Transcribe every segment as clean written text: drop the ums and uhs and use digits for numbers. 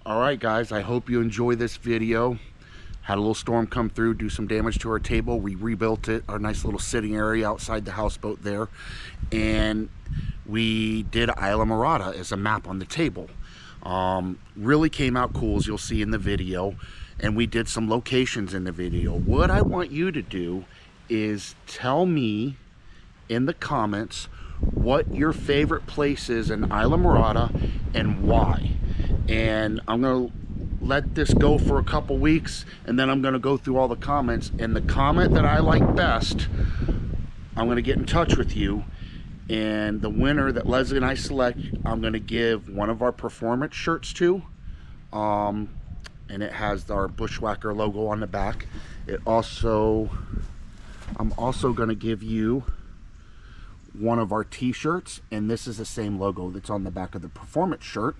All right, guys, I hope you enjoy this video. Had a little storm come through, do some damage to our table. We rebuilt it, our nice little sitting area outside the houseboat there. And we did Isla Morada as a map on the table. Really came out cool, as you'll see in the video. And we did some locations in the video. What I want you to do is tell me in the comments what your favorite place is in Isla Morada and why. And I'm gonna let this go for a couple weeks, and then I'm gonna go through all the comments, and the comment that I like best, I'm gonna get in touch with you, and the winner that Leslie and I select, I'm gonna give one of our performance shirts to, and it has our Bushwhacker logo on the back. I'm also gonna give you one of our t-shirts, and this is the same logo that's on the back of the performance shirt.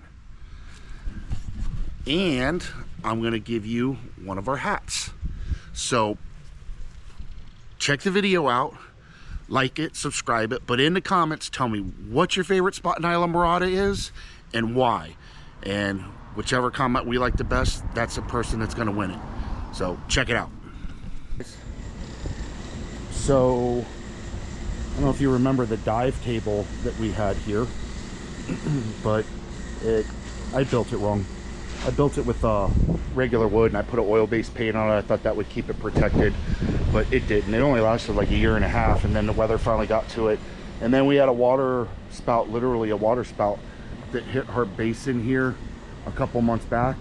And I'm going to give you one of our hats. So check the video out, like it, subscribe it, but in the comments tell me what your favorite spot in Isla Morada is and why. And whichever comment we like the best, that's the person that's going to win it. So check it out. So I don't know if you remember the dive table that we had here, but I built it wrong. I built it with regular wood, and I put an oil-based paint on it. I thought that would keep it protected, but it didn't. It only lasted like a year and a half, and then the weather finally got to it. And then we had a water spout, literally a water spout, that hit our basin here a couple months back,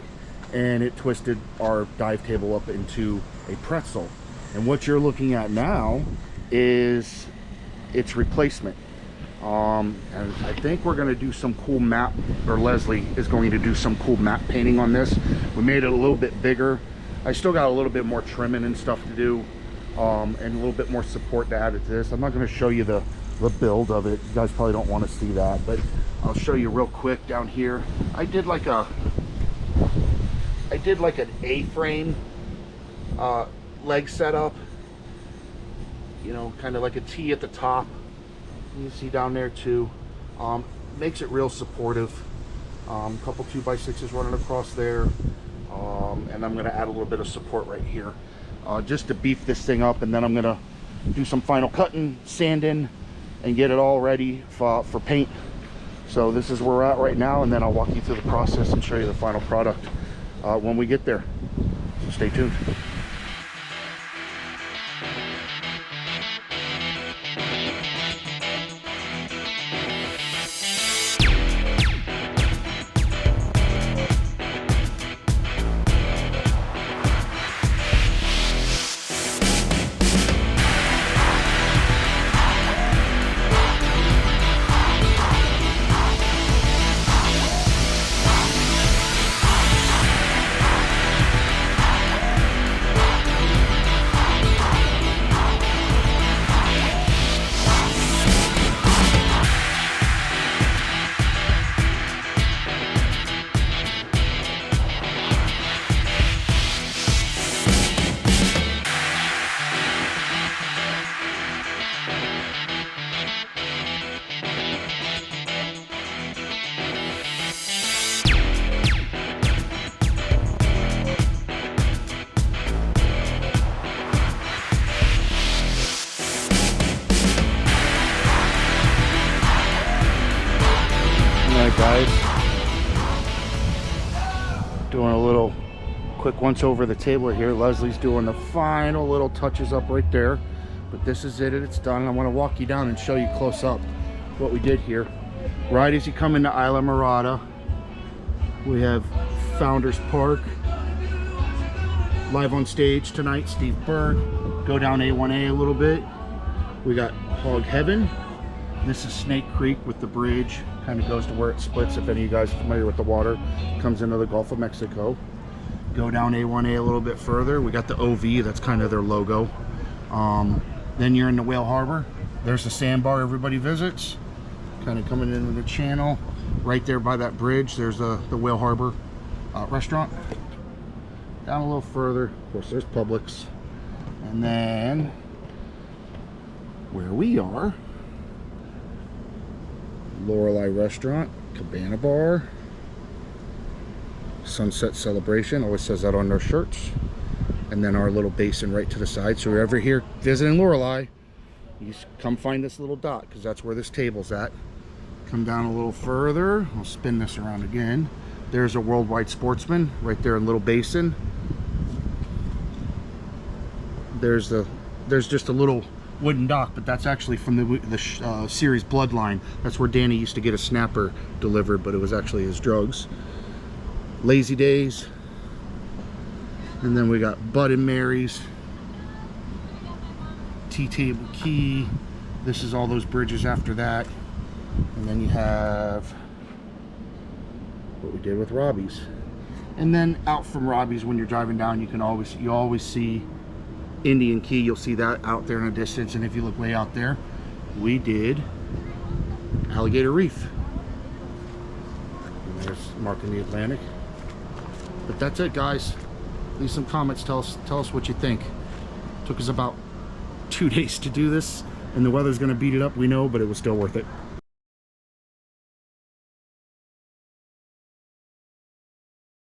and it twisted our dive table up into a pretzel. And what you're looking at now is its replacement. And I think we're going to do some cool map, or Leslie is going to do some cool map painting on this. We made it a little bit bigger. I still got a little bit more trimming and stuff to do, and a little bit more support to add it to this. I'm not going to show you the build of it. You guys probably don't want to see that, but I'll show you real quick down here. I did like an A-frame leg setup, you know, kind of like a T at the top. You see down there too. Makes it real supportive. Couple 2x6s running across there, and I'm going to add a little bit of support right here, just to beef this thing up. And then I'm going to do some final cutting, sanding, and get it all ready for paint. So this is where we're at right now, and then I'll walk you through the process and show you the final product when we get there. So stay tuned. Guys, doing a little quick once over the table here. Leslie's doing the final little touches up right there, but this is it, it's done. I want to walk you down and show you close up what we did here. Right as you come into Isla Morada, we have Founders Park. Live on stage tonight, Steve Berg. Go down A1A a little bit, we got Hog Heaven. This is Snake Creek with the bridge, kind of goes to where it splits. If any of you guys are familiar with the water, comes into the Gulf of Mexico. Go down A1A a little bit further, we got the OV, that's kind of their logo. Then you're in the Whale Harbor. There's the sandbar everybody visits, kind of coming into the channel. Right there by that bridge, there's the Whale Harbor restaurant. Down a little further, of course, there's Publix. And then where we are, Lorelei Restaurant, Cabana Bar, Sunset Celebration, always says that on their shirts. And then our little basin right to the side. So if you're ever here visiting Lorelei, you just come find this little dot, because that's where this table's at. Come down a little further. I'll spin this around again. There's a Worldwide Sportsman right there in Little Basin. There's just a little wooden dock, but that's actually from the series Bloodline. That's where Danny used to get a snapper delivered, but it was actually his drugs. Lazy Days. And then we got Bud and Mary's. T-Table Key. This is all those bridges after that. And then you have what we did with Robbie's. And then out from Robbie's, when you're driving down, you always see Indian Key. You'll see that out there in the distance. And if you look way out there, we did Alligator Reef. And there's marking the Atlantic. But that's it, guys. Leave some comments. Tell us what you think. Took us about 2 days to do this, and the weather's going to beat it up, we know, but it was still worth it.